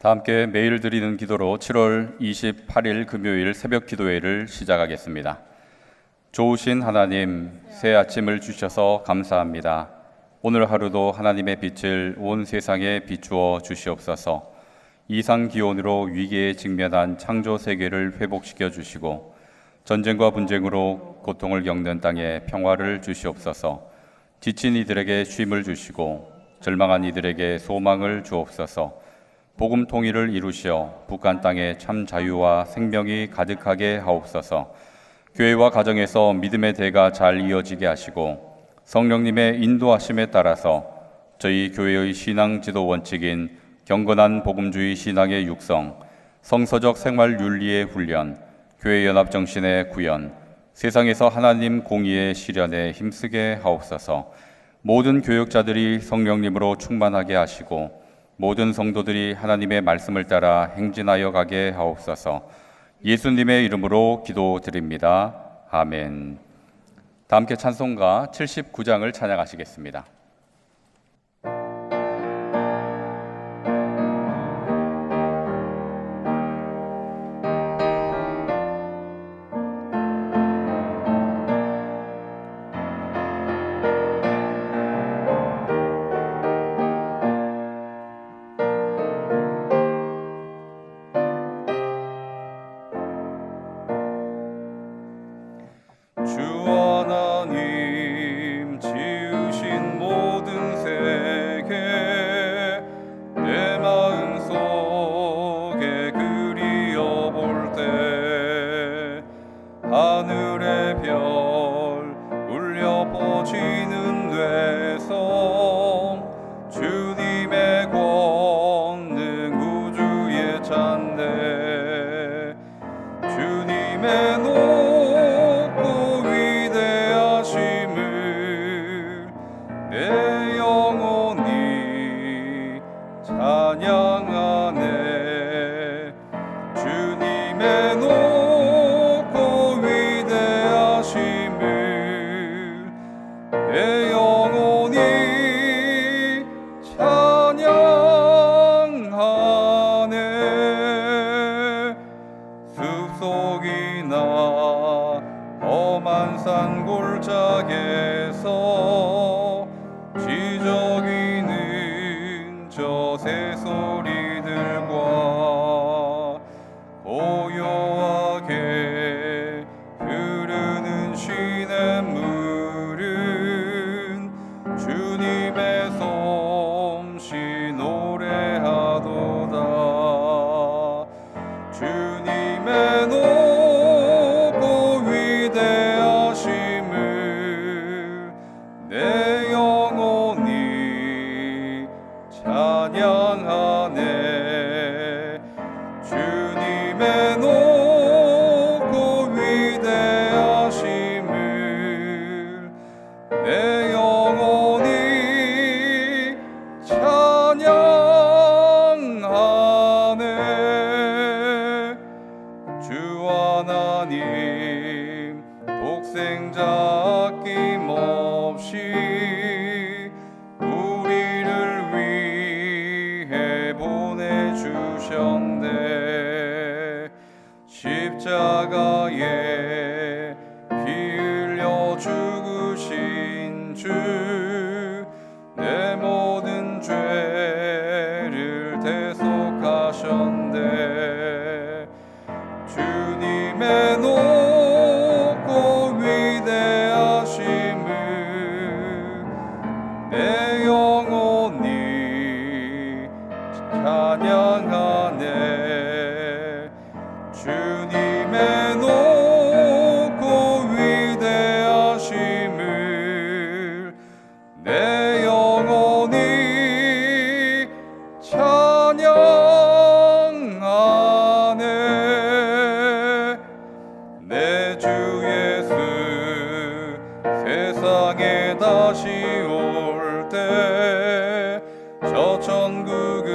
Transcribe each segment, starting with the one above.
다 함께 매일 드리는 기도로 7월 28일 금요일 새벽 기도회를 시작하겠습니다. 좋으신 하나님, 새 아침을 주셔서 감사합니다. 오늘 하루도 하나님의 빛을 온 세상에 비추어 주시옵소서. 이상 기온으로 위기에 직면한 창조 세계를 회복시켜 주시고 전쟁과 분쟁으로 고통을 겪는 땅에 평화를 주시옵소서. 지친 이들에게 쉼을 주시고 절망한 이들에게 소망을 주옵소서. 복음 통일을 이루시어 북한 땅에 참 자유와 생명이 가득하게 하옵소서. 교회와 가정에서 믿음의 대가 잘 이어지게 하시고 성령님의 인도하심에 따라서 저희 교회의 신앙 지도 원칙인 경건한 복음주의 신앙의 육성, 성서적 생활 윤리의 훈련, 교회 연합 정신의 구현, 세상에서 하나님 공의의 실현에 힘쓰게 하옵소서. 모든 교역자들이 성령님으로 충만하게 하시고 모든 성도들이 하나님의 말씀을 따라 행진하여 가게 하옵소서. 예수님의 이름으로 기도드립니다. 아멘. 다 함께 찬송가 79장을 찬양하시겠습니다. 십자가에 피 흘려 죽으신 주, 내 모든 죄를 대속하셨네. 주님의 높고 위대하심을 내 영혼이 찬양하네. 주님의 높고 위대하심을 내 영혼이 찬양하네. 내 주 예수 세상에 다시 올 때 저 천국으로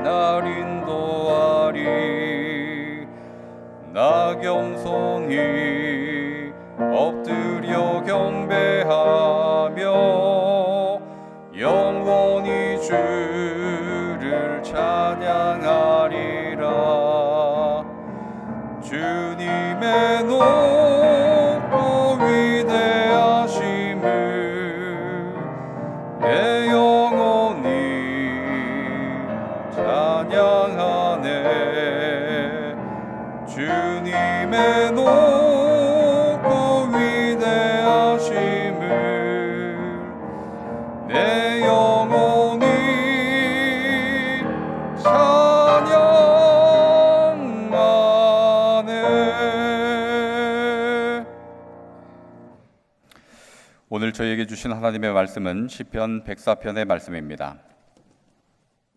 날 인도하리. 나 겸손히 엎드려 경배하며 영원히 주를 찬양하리. 내 영혼이 찬양하네. 오늘 저희에게 주신 하나님의 말씀은 시편 104편의 말씀입니다.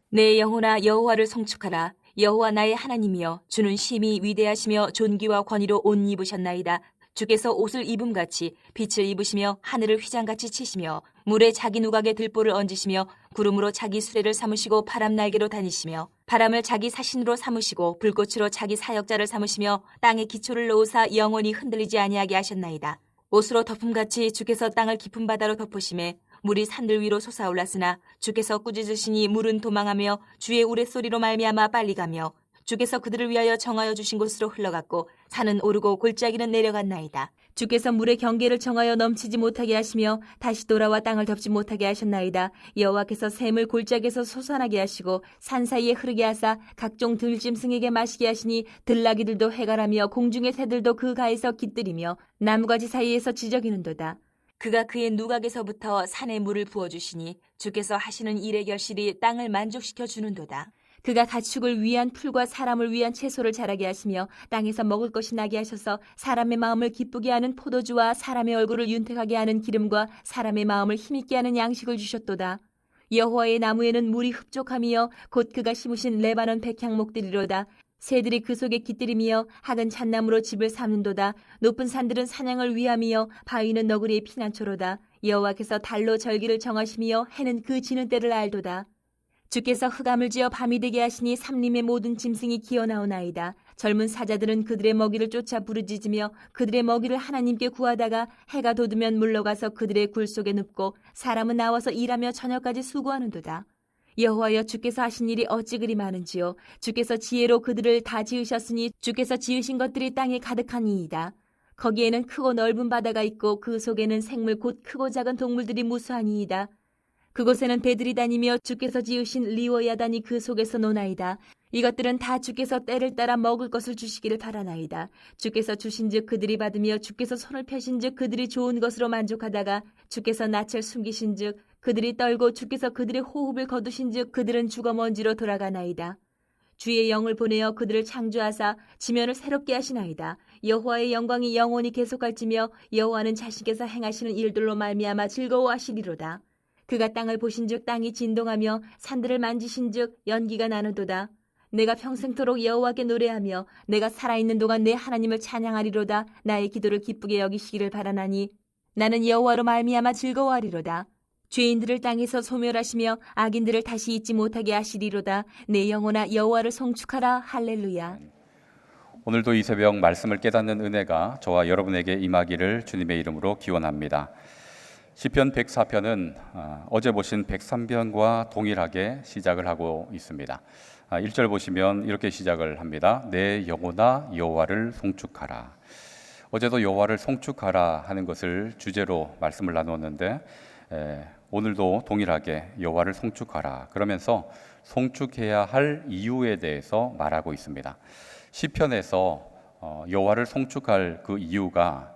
내 영혼아 여호와를 송축하라. 여호와 나의 하나님이여, 주는 심히 위대하시며 존귀와 권위로 옷 입으셨나이다. 주께서 옷을 입음같이 빛을 입으시며 하늘을 휘장같이 치시며 물에 자기 누각에 들보를 얹으시며 구름으로 자기 수레를 삼으시고 바람 날개로 다니시며 바람을 자기 사신으로 삼으시고 불꽃으로 자기 사역자를 삼으시며 땅에 기초를 놓으사 영원히 흔들리지 아니하게 하셨나이다. 옷으로 덮음같이 주께서 땅을 깊은 바다로 덮으심에 물이 산들 위로 솟아올랐으나 주께서 꾸짖으시니 물은 도망하며 주의 우레소리로 말미암아 빨리 가며 주께서 그들을 위하여 정하여 주신 곳으로 흘러갔고 산은 오르고 골짜기는 내려갔나이다. 주께서 물의 경계를 정하여 넘치지 못하게 하시며 다시 돌아와 땅을 덮지 못하게 하셨나이다. 여호와께서 샘을 골짜기에서 솟아나게 하시고 산 사이에 흐르게 하사 각종 들짐승에게 마시게 하시니 들나귀들도 해갈하며 공중의 새들도 그 가에서 깃들이며 나무가지 사이에서 지저귀는도다. 그가 그의 누각에서부터 산에 물을 부어주시니 주께서 하시는 일의 결실이 땅을 만족시켜 주는도다. 그가 가축을 위한 풀과 사람을 위한 채소를 자라게 하시며 땅에서 먹을 것이 나게 하셔서 사람의 마음을 기쁘게 하는 포도주와 사람의 얼굴을 윤택하게 하는 기름과 사람의 마음을 힘있게 하는 양식을 주셨도다. 여호와의 나무에는 물이 흡족함이여 곧 그가 심으신 레바논 백향목들이로다. 새들이 그 속에 깃들이며 학은 잣나무로 집을 삼는도다. 높은 산들은 사냥을 위함이여 바위는 너구리의 피난처로다. 여호와께서 달로 절기를 정하시며 해는 그 지는 때를 알도다. 주께서 흑암을 지어 밤이 되게 하시니 삼림의 모든 짐승이 기어나오나이다. 젊은 사자들은 그들의 먹이를 쫓아 부르짖으며 그들의 먹이를 하나님께 구하다가 해가 돋으면 물러가서 그들의 굴 속에 눕고 사람은 나와서 일하며 저녁까지 수고하는도다. 여호와여, 주께서 하신 일이 어찌 그리 많은지요. 주께서 지혜로 그들을 다 지으셨으니 주께서 지으신 것들이 땅에 가득하니이다. 거기에는 크고 넓은 바다가 있고 그 속에는 생물 곧 크고 작은 동물들이 무수하니이다. 그곳에는 배들이 다니며 주께서 지으신 리워야단이 그 속에서 노나이다. 이것들은 다 주께서 때를 따라 먹을 것을 주시기를 바라나이다. 주께서 주신즉 그들이 받으며 주께서 손을 펴신즉 그들이 좋은 것으로 만족하다가 주께서 낯을 숨기신즉 그들이 떨고 주께서 그들의 호흡을 거두신즉 그들은 죽어 먼지로 돌아가나이다. 주의 영을 보내어 그들을 창조하사 지면을 새롭게 하시나이다. 여호와의 영광이 영원히 계속할지며 여호와는 자신께서 행하시는 일들로 말미암아 즐거워하시리로다. 그가 땅을 보신즉 땅이 진동하며 산들을 만지신즉 연기가 나는도다. 내가 평생토록 여호와께 노래하며 내가 살아있는 동안 내 하나님을 찬양하리로다. 나의 기도를 기쁘게 여기시기를 바라나니 나는 여호와로 말미암아 즐거워하리로다. 죄인들을 땅에서 소멸하시며 악인들을 다시 잊지 못하게 하시리로다. 내 영혼아 여호와를 송축하라. 할렐루야. 오늘도 이 새벽 말씀을 깨닫는 은혜가 저와 여러분에게 임하기를 주님의 이름으로 기원합니다. 시편 104편은 어제 보신 103편과 동일하게 시작을 하고 있습니다. 1절 보시면 이렇게 시작을 합니다. 내 영혼아 여호와를 송축하라. 어제도 여호와를 송축하라 하는 것을 주제로 말씀을 나누었는데 오늘도 동일하게 여호와를 송축하라 그러면서 송축해야 할 이유에 대해서 말하고 있습니다. 시편에서 여호와를 송축할 그 이유가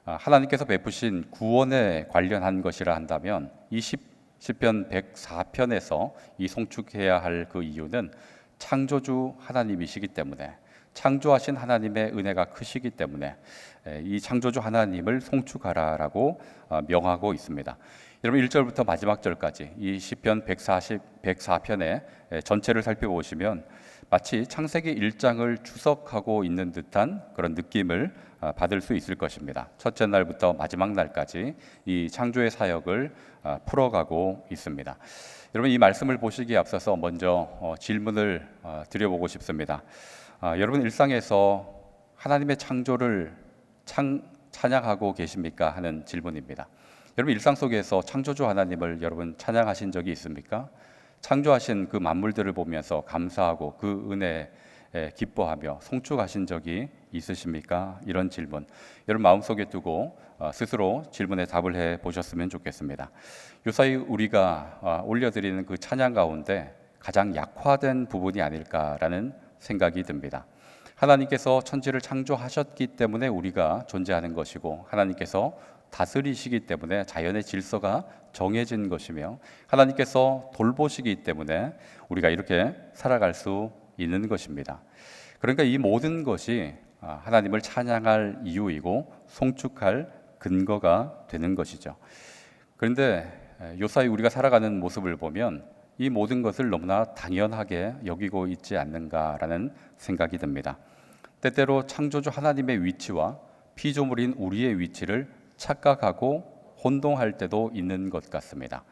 하나님께서 베푸신 구원에 관련한 것이라 한다면 이 시편 104편에서 이 송축해야 할 그 이유는 창조주 하나님이시기 때문에, 창조하신 하나님의 은혜가 크시기 때문에 이 창조주 하나님을 송축하라라고 명하고 있습니다. 여러분 1절부터 마지막 절까지 이 시편 104편의 전체를 살펴보시면 마치 창세기 1장을 추석하고 있는 듯한 그런 느낌을 받을 수 있을 것입니다. 첫째 날부터 마지막 날까지 이 창조의 사역을 풀어가고 있습니다. 여러분 이 말씀을 보시기에 앞서서 먼저 질문을 드려보고 싶습니다. 여러분 일상에서 하나님의 창조를 찬양하고 계십니까? 하는 질문입니다. 여러분 일상 속에서 창조주 하나님을 여러분 찬양하신 적이 있습니까? 창조하신 그 만물들을 보면서 감사하고 그 은혜에 기뻐하며 송축하신 적이 있으십니까? 이런 질문 여러분 마음속에 두고 스스로 질문에 답을 해 보셨으면 좋겠습니다. 요사이 우리가 올려드리는 그 찬양 가운데 가장 약화된 부분이 아닐까라는 생각이 듭니다. 하나님께서 천지를 창조하셨기 때문에 우리가 존재하는 것이고 하나님께서 다스리시기 때문에 자연의 질서가 정해진 것이며 하나님께서 돌보시기 때문에 우리가 이렇게 살아갈 수 있는 것입니다. 그러니까 이 모든 것이 하나님을 찬양할 이유이고 송축할 근거가 되는 것이죠. 그런데 요사이 우리가 살아가는 모습을 보면 이 모든 것을 너무나 당연하게 여기고 있지 않는가라는 생각이 듭니다. 때때로 창조주 하나님의 위치와 피조물인 우리의 위치를 착각하고 혼동할 때도 있는 것 같습니다.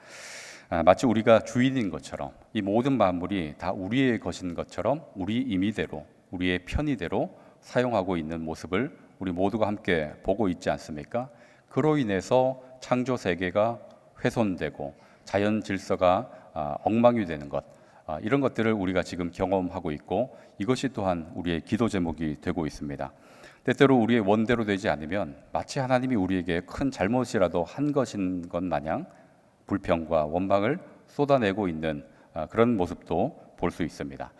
마치 우리가 주인인 것처럼 이 모든 만물이 다 우리의 것인 것처럼 우리 임의대로 우리의 편의대로 사용하고 있는 모습을 우리 모두가 함께 보고 있지 않습니까? 그로 인해서 창조 세계가 훼손되고 자연 질서가 엉망이 되는 것, 이런 것들을 우리가 지금 경험하고 있고 이것이 또한 우리의 기도 제목이 되고 있습니다. 때때로 우리의 원대로 되지 않으면 마치 하나님이 우리에게 큰 잘못이라도 한 것인 것 마냥 불평과 원망을 쏟아내고 있는 그런 모습도 볼 수 있습니다.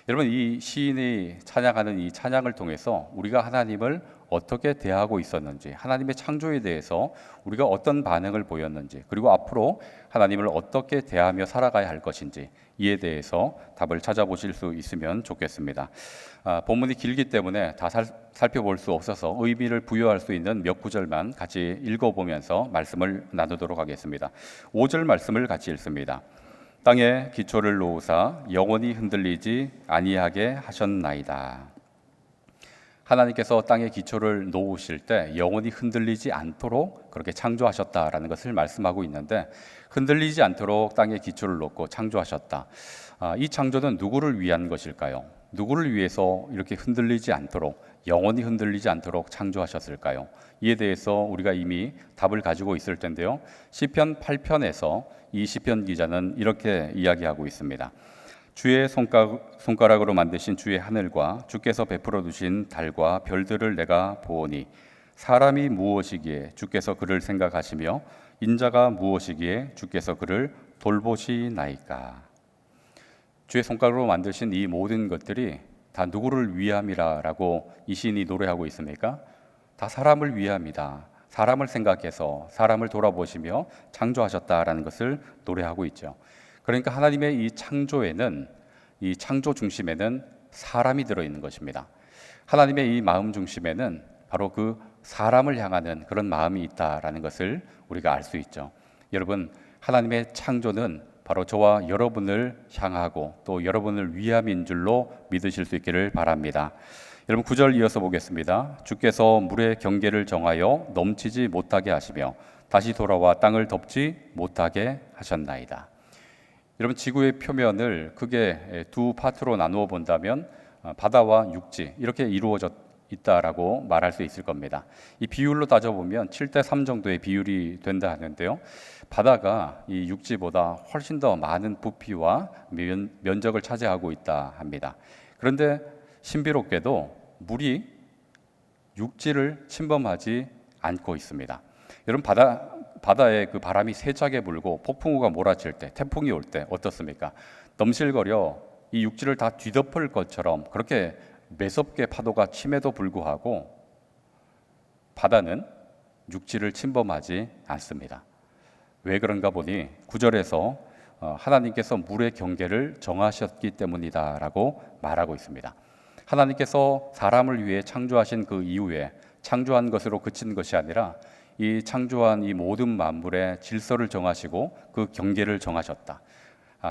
여러분, 이 시인이 찬양하는 이 찬양을 통해서 우리가 하나님을 어떻게 대하고 있었는지, 하나님의 창조에 대해서 우리가 어떤 반응을 보였는지, 그리고 앞으로 하나님을 어떻게 대하며 살아가야 할 것인지 이에 대해서 답을 찾아보실 수 있으면 좋겠습니다. 본문이 길기 때문에 다 살펴볼 수 없어서 의미를 부여할 수 있는 몇 구절만 같이 읽어보면서 말씀을 나누도록 하겠습니다. 5절 말씀을 같이 읽습니다. 땅에 기초를 놓으사 영원히 흔들리지 아니하게 하셨나이다. 하나님께서 땅에 기초를 놓으실 때 영원히 흔들리지 않도록 그렇게 창조하셨다라는 것을 말씀하고 있는데, 흔들리지 않도록 땅에 기초를 놓고 창조하셨다. 이 창조는 누구를 위한 것일까요? 누구를 위해서 이렇게 흔들리지 않도록, 영원히 흔들리지 않도록 창조하셨을까요? 이에 대해서 우리가 이미 답을 가지고 있을 텐데요. 시편 8편에서 이 시편 기자는 이렇게 이야기하고 있습니다. 주의 손가락으로 만드신 주의 하늘과 주께서 베풀어 두신 달과 별들을 내가 보오니 사람이 무엇이기에 주께서 그를 생각하시며 인자가 무엇이기에 주께서 그를 돌보시나이까. 주의 손가락으로 만드신 이 모든 것들이 다 누구를 위함이라라고 이 시인이 노래하고 있습니까? 다 사람을 위함이다. 사람을 생각해서 사람을 돌아보시며 창조하셨다라는 것을 노래하고 있죠. 그러니까 하나님의 이 창조에는, 이 창조 중심에는 사람이 들어있는 것입니다. 하나님의 이 마음 중심에는 바로 그 사람을 향하는 그런 마음이 있다라는 것을 우리가 알 수 있죠. 여러분, 하나님의 창조는 바로 저와 여러분을 향하고 또 여러분을 위함인 줄로 믿으실 수 있기를 바랍니다. 여러분, 9절 이어서 보겠습니다. 주께서 물의 경계를 정하여 넘치지 못하게 하시며 다시 돌아와 땅을 덮지 못하게 하셨나이다. 여러분, 지구의 표면을 크게 두 파트로 나누어 본다면 바다와 육지 이렇게 이루어져 있다라고 말할 수 있을 겁니다. 이 비율로 따져보면 7대3 정도의 비율이 된다 하는데요. 바다가 이 육지보다 훨씬 더 많은 부피와 면적을 차지하고 있다 합니다. 그런데 신비롭게도 물이 육지를 침범하지 않고 있습니다. 여러분, 바다에 그 바람이 세차게 불고 폭풍우가 몰아칠 때, 태풍이 올 때 어떻습니까? 넘실거려 이 육지를 다 뒤덮을 것처럼 그렇게 매섭게 파도가 침에도 불구하고 바다는 육지를 침범하지 않습니다. 왜 그런가 보니 9절에서 하나님께서 물의 경계를 정하셨기 때문이다라고 말하고 있습니다. 하나님께서 사람을 위해 창조하신 그 이후에 창조한 것으로 그친 것이 아니라 이 창조한 이 모든 만물의 질서를 정하시고 그 경계를 정하셨다.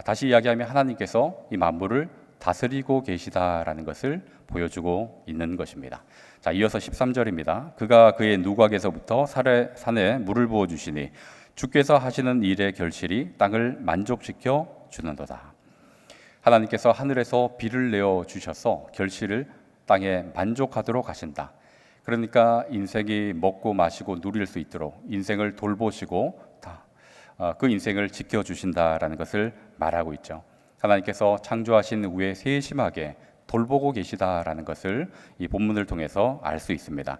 다시 이야기하면 하나님께서 이 만물을 다스리고 계시다라는 것을 보여주고 있는 것입니다. 자, 이어서 13절입니다. 그가 그의 누각에서부터 산에 물을 부어 주시니 주께서 하시는 일의 결실이 땅을 만족시켜 주는도다. 하나님께서 하늘에서 비를 내어 주셔서 결실을 땅에 만족하도록 하신다. 그러니까 인생이 먹고 마시고 누릴 수 있도록 인생을 돌보시고 그 인생을 지켜주신다라는 것을 말하고 있죠. 하나님께서 창조하신 후에 세심하게 돌보고 계시다라는 것을 이 본문을 통해서 알 수 있습니다.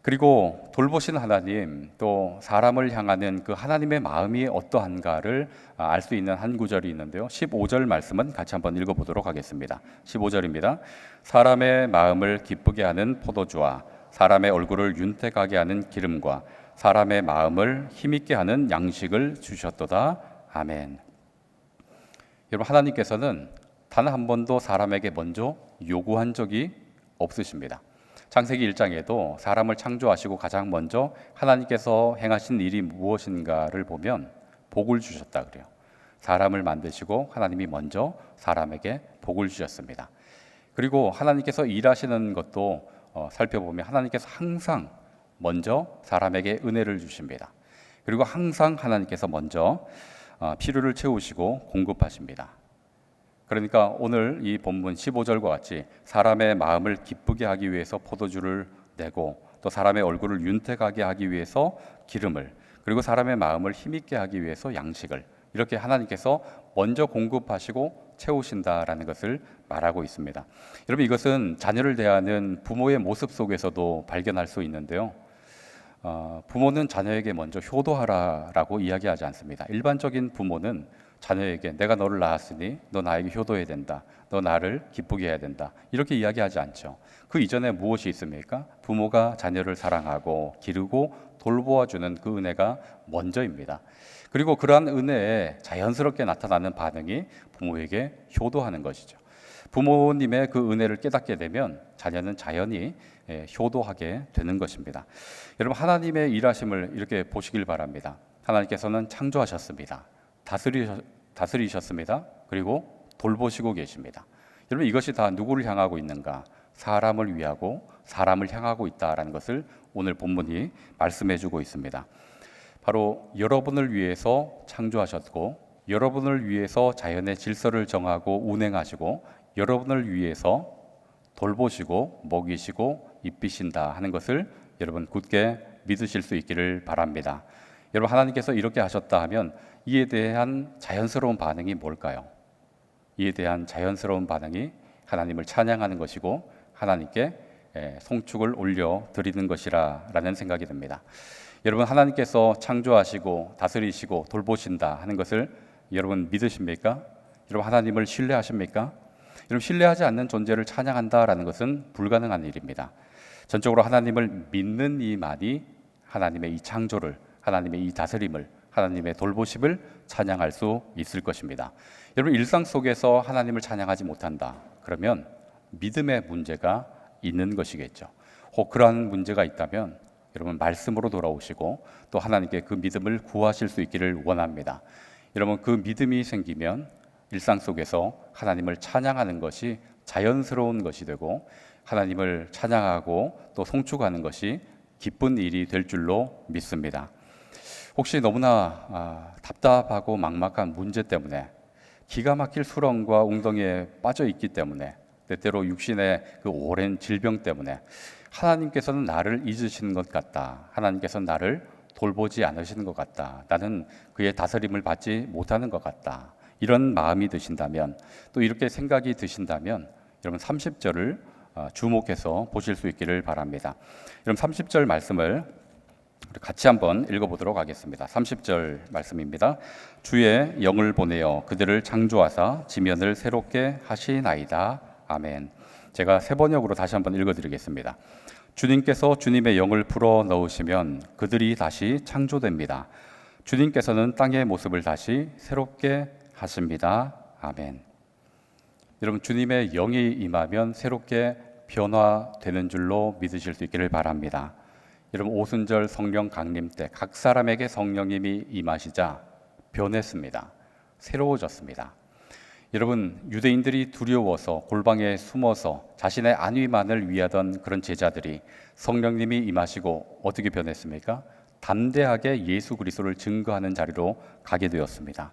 그리고 돌보신 하나님, 또 사람을 향하는 그 하나님의 마음이 어떠한가를 알 수 있는 한 구절이 있는데요. 15절 말씀은 같이 한번 읽어보도록 하겠습니다. 15절입니다. 사람의 마음을 기쁘게 하는 포도주와 사람의 얼굴을 윤택하게 하는 기름과 사람의 마음을 힘있게 하는 양식을 주셨도다. 아멘. 여러분, 하나님께서는 단 한 번도 사람에게 먼저 요구한 적이 없으십니다. 창세기 1장에도 사람을 창조하시고 가장 먼저 하나님께서 행하신 일이 무엇인가를 보면 복을 주셨다 그래요. 사람을 만드시고 하나님이 먼저 사람에게 복을 주셨습니다. 그리고 하나님께서 일하시는 것도 살펴보면 하나님께서 항상 먼저 사람에게 은혜를 주십니다. 그리고 항상 하나님께서 먼저 필요를 채우시고 공급하십니다. 그러니까 오늘 이 본문 15절과 같이 사람의 마음을 기쁘게 하기 위해서 포도주를 내고 또 사람의 얼굴을 윤택하게 하기 위해서 기름을, 그리고 사람의 마음을 힘있게 하기 위해서 양식을, 이렇게 하나님께서 먼저 공급하시고 채우신다라는 것을 말하고 있습니다. 여러분, 이것은 자녀를 대하는 부모의 모습 속에서도 발견할 수 있는데요. 부모는 자녀에게 먼저 효도하라라고 이야기하지 않습니다. 일반적인 부모는 자녀에게 내가 너를 낳았으니 너 나에게 효도해야 된다, 너 나를 기쁘게 해야 된다, 이렇게 이야기하지 않죠. 그 이전에 무엇이 있습니까? 부모가 자녀를 사랑하고 기르고 돌보아주는 그 은혜가 먼저입니다. 그리고 그러한 은혜에 자연스럽게 나타나는 반응이 부모에게 효도하는 것이죠. 부모님의 그 은혜를 깨닫게 되면 자녀는 자연히 효도하게 되는 것입니다. 여러분, 하나님의 일하심을 이렇게 보시길 바랍니다. 하나님께서는 창조하셨습니다. 다스리셨습니다. 그리고 돌보시고 계십니다. 여러분, 이것이 다 누구를 향하고 있는가? 사람을 위하고 사람을 향하고 있다라는 것을 오늘 본문이 말씀해주고 있습니다. 바로 여러분을 위해서 창조하셨고, 여러분을 위해서 자연의 질서를 정하고 운행하시고, 여러분을 위해서 돌보시고 먹이시고 입히신다 하는 것을 여러분 굳게 믿으실 수 있기를 바랍니다. 여러분, 하나님께서 이렇게 하셨다 하면 이에 대한 자연스러운 반응이 뭘까요? 이에 대한 자연스러운 반응이 하나님을 찬양하는 것이고 하나님께 송축을 올려 드리는 것이라는 생각이 듭니다. 여러분, 하나님께서 창조하시고 다스리시고 돌보신다 하는 것을 여러분 믿으십니까? 여러분, 하나님을 신뢰하십니까? 여러분, 신뢰하지 않는 존재를 찬양한다라는 것은 불가능한 일입니다. 전적으로 하나님을 믿는 이만이 하나님의 이 창조를, 하나님의 이 다스림을, 하나님의 돌보심을 찬양할 수 있을 것입니다. 여러분, 일상 속에서 하나님을 찬양하지 못한다, 그러면 믿음의 문제가 있는 것이겠죠. 혹 그러한 문제가 있다면 여러분 말씀으로 돌아오시고 또 하나님께 그 믿음을 구하실 수 있기를 원합니다. 여러분, 그 믿음이 생기면 일상 속에서 하나님을 찬양하는 것이 자연스러운 것이 되고 하나님을 찬양하고 또 송축하는 것이 기쁜 일이 될 줄로 믿습니다. 혹시 너무나 답답하고 막막한 문제 때문에 기가 막힐 수렁과 웅덩이에 빠져 있기 때문에 때때로 육신의 그 오랜 질병 때문에 하나님께서는 나를 잊으시는 것 같다, 하나님께서는 나를 돌보지 않으시는 것 같다, 나는 그의 다스림을 받지 못하는 것 같다, 이런 마음이 드신다면, 또 이렇게 생각이 드신다면 여러분 30절을 주목해서 보실 수 있기를 바랍니다. 여러분, 30절 말씀을 같이 한번 읽어보도록 하겠습니다. 30절 말씀입니다. 주의 영을 보내어 그들을 창조하사 지면을 새롭게 하시나이다. 아멘. 제가 세 번역으로 다시 한번 읽어드리겠습니다. 주님께서 주님의 영을 불어 넣으시면 그들이 다시 창조됩니다. 주님께서는 땅의 모습을 다시 새롭게 하십니다. 아멘. 여러분, 주님의 영이 임하면 새롭게 변화되는 줄로 믿으실 수 있기를 바랍니다. 여러분, 오순절 성령 강림 때 각 사람에게 성령님이 임하시자 변했습니다. 새로워졌습니다. 여러분, 유대인들이 두려워서 골방에 숨어서 자신의 안위만을 위하던 그런 제자들이 성령님이 임하시고 어떻게 변했습니까? 담대하게 예수 그리스도를 증거하는 자리로 가게 되었습니다.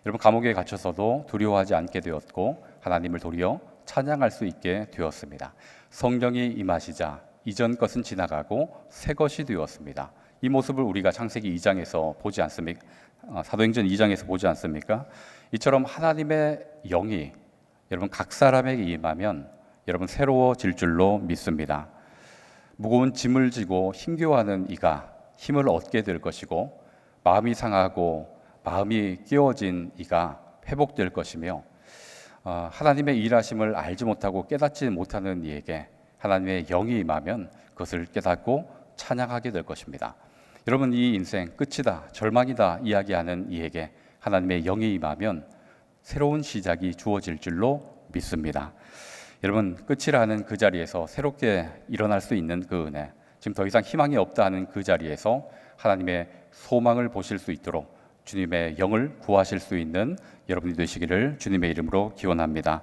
여러분, 감옥에 갇혀서도 두려워하지 않게 되었고 하나님을 도리어 찬양할 수 있게 되었습니다. 성령이 임하시자 이전 것은 지나가고 새 것이 되었습니다. 이 모습을 우리가 창세기 2장에서 보지 않습니까? 사도행전 2장에서 보지 않습니까? 이처럼 하나님의 영이 여러분 각 사람에게 임하면 여러분 새로워질 줄로 믿습니다. 무거운 짐을 지고 힘겨워하는 이가 힘을 얻게 될 것이고, 마음이 상하고 마음이 깨어진 이가 회복될 것이며, 하나님의 일하심을 알지 못하고 깨닫지 못하는 이에게 하나님의 영이 임하면 그것을 깨닫고 찬양하게 될 것입니다. 여러분, 이 인생 끝이다, 절망이다 이야기하는 이에게 하나님의 영이 임하면 새로운 시작이 주어질 줄로 믿습니다. 여러분, 끝이라는 그 자리에서 새롭게 일어날 수 있는 그 은혜, 지금 더 이상 희망이 없다 하는 그 자리에서 하나님의 소망을 보실 수 있도록 주님의 영을 구하실 수 있는 여러분이 되시기를 주님의 이름으로 기원합니다.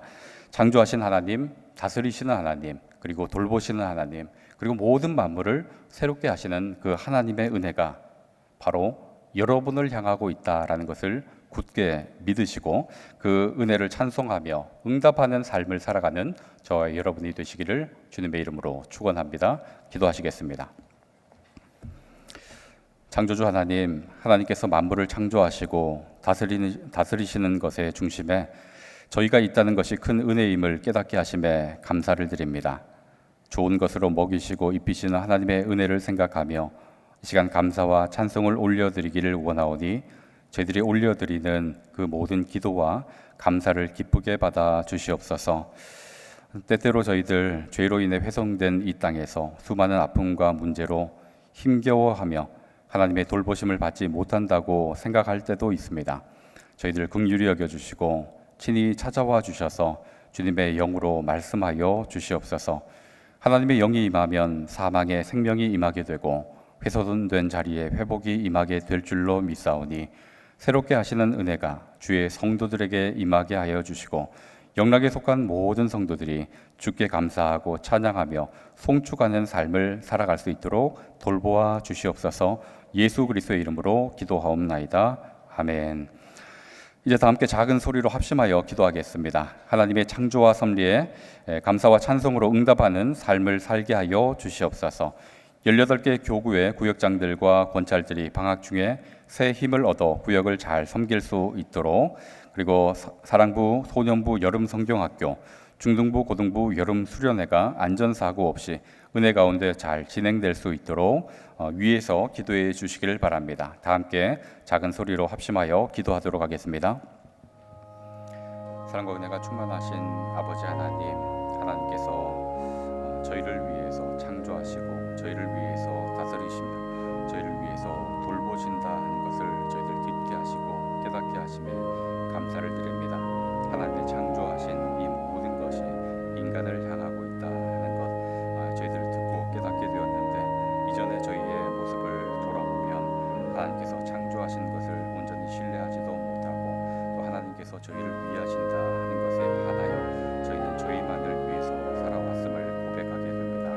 창조하신 하나님, 다스리시는 하나님, 그리고 돌보시는 하나님, 그리고 모든 만물을 새롭게 하시는 그 하나님의 은혜가 바로 여러분을 향하고 있다라는 것을 굳게 믿으시고 그 은혜를 찬송하며 응답하는 삶을 살아가는 저와 여러분이 되시기를 주님의 이름으로 축원합니다. 기도하시겠습니다. 창조주 하나님, 하나님께서 만물을 창조하시고 다스리시는 것의 중심에 저희가 있다는 것이 큰 은혜임을 깨닫게 하심에 감사를 드립니다. 좋은 것으로 먹이시고 입히시는 하나님의 은혜를 생각하며 이 시간 감사와 찬송을 올려드리기를 원하오니 저희들이 올려드리는 그 모든 기도와 감사를 기쁘게 받아 주시옵소서. 때때로 저희들 죄로 인해 훼손된 이 땅에서 수많은 아픔과 문제로 힘겨워하며 하나님의 돌보심을 받지 못한다고 생각할 때도 있습니다. 저희들 긍휼히 여겨주시고 친히 찾아와 주셔서 주님의 영으로 말씀하여 주시옵소서. 하나님의 영이 임하면 사망의 생명이 임하게 되고 훼손된 자리에 회복이 임하게 될 줄로 믿사오니 새롭게 하시는 은혜가 주의 성도들에게 임하게 하여 주시고 영락에 속한 모든 성도들이 주께 감사하고 찬양하며 송축하는 삶을 살아갈 수 있도록 돌보아 주시옵소서. 예수 그리스도의 이름으로 기도하옵나이다. 아멘. 이제 다 함께 작은 소리로 합심하여 기도하겠습니다. 하나님의 창조와 섭리에 감사와 찬송으로 응답하는 삶을 살게 하여 주시옵소서. 18개 교구의 구역장들과 권찰들이 방학 중에 새 힘을 얻어 구역을 잘 섬길 수 있도록, 그리고 사랑부, 소년부 여름 성경학교, 중등부, 고등부 여름 수련회가 안전사고 없이 은혜 가운데 잘 진행될 수 있도록 위에서 기도해 주시기를 바랍니다. 다 함께 작은 소리로 합심하여 기도하도록 하겠습니다. 사랑과 은혜가 충만하신 아버지 하나님, 하나님께서 저희를 위해서 창조하시고 저희를 위해서 다스리시며 저희를 위해서 돌보신다 하는 것을 저희들 듣게 하시고 깨닫게 하심에 감사를 드립니다. 하나님의 창조하신 이 모든 것이 인간을 향하고 있다 하는 것 저희들 듣고 깨닫게 되었는데, 이전에 저희의 모습을 돌아보면 하나님께서 창조하신 것을 온전히 신뢰하지도 못하고 또 하나님께서 저희를 위하신다 하는 것에 반하여 저희는 저희만을 위해서 살아왔음을 고백하게 됩니다.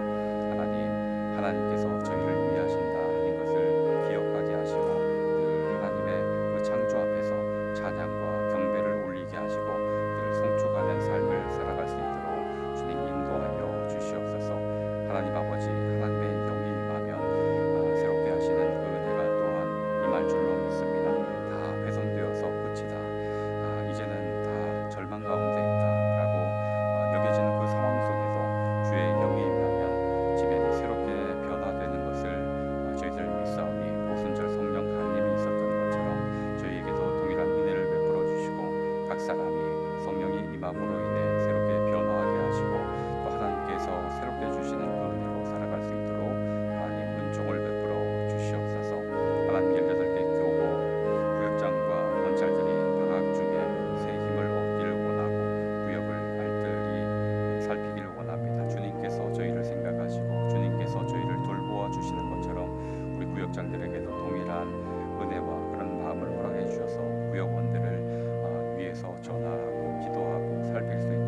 하나님께서 저희를 위하신다 하는 것을 기억하게 하시고 늘 하나님의 그 창조 앞에서 찬양과 경배를 올리게 하시고 늘 송축하는 삶을 살아갈 수 있도록 주님 인도하여 주시옵소서. 하나님 아버지, 하나님의 영이 임하면 새롭게 하시는 그 은혜가 또한 임할 줄로 믿습니다. 다 훼손되어서 끝이다, 이제는 다 절망 가운데 있다라고 여겨지는 그 상황 속에서 주의 영이 임하면 지면이 새롭게 변화되는 것을 저희들 믿사오니 오순절 성령 강림이 있었던 것처럼 저희에게도 동일한 은혜를 베풀어 주시고 각 사람이 성령이 임함으로 인해 새롭게 변화하게 하시고 또 하나님께서 새롭게 주시는 그 은혜로 살아갈 수 있도록 하나님 은총을 베풀어 주시옵소서. 하나님 18개 교구 구역장과 권찰들이 방학 중에 새 힘을 얻기를 원하고 구역을 알뜰히 살피기를 원합니다. 주님께서 저희를 생각하시고 주님께서 저희를 돌보아 주시는 것처럼 우리 구역장들에게도 동일한 은혜와 그런 마음을 허락해 주셔서 구역원들을 위해서 전화하고 기도하고 살필 수 있도록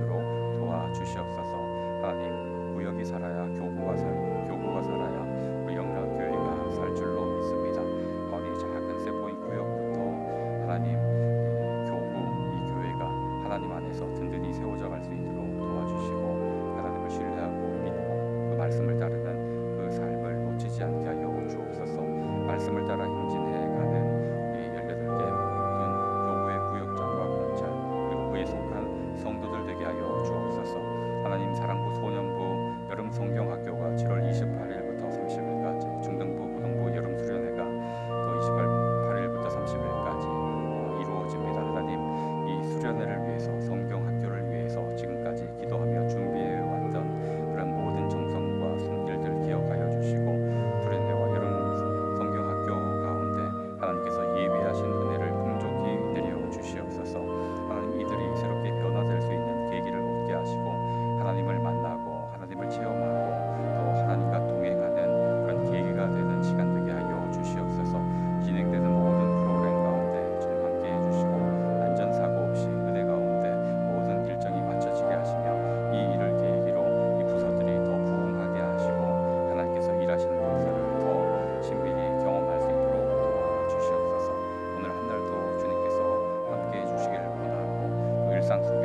일상속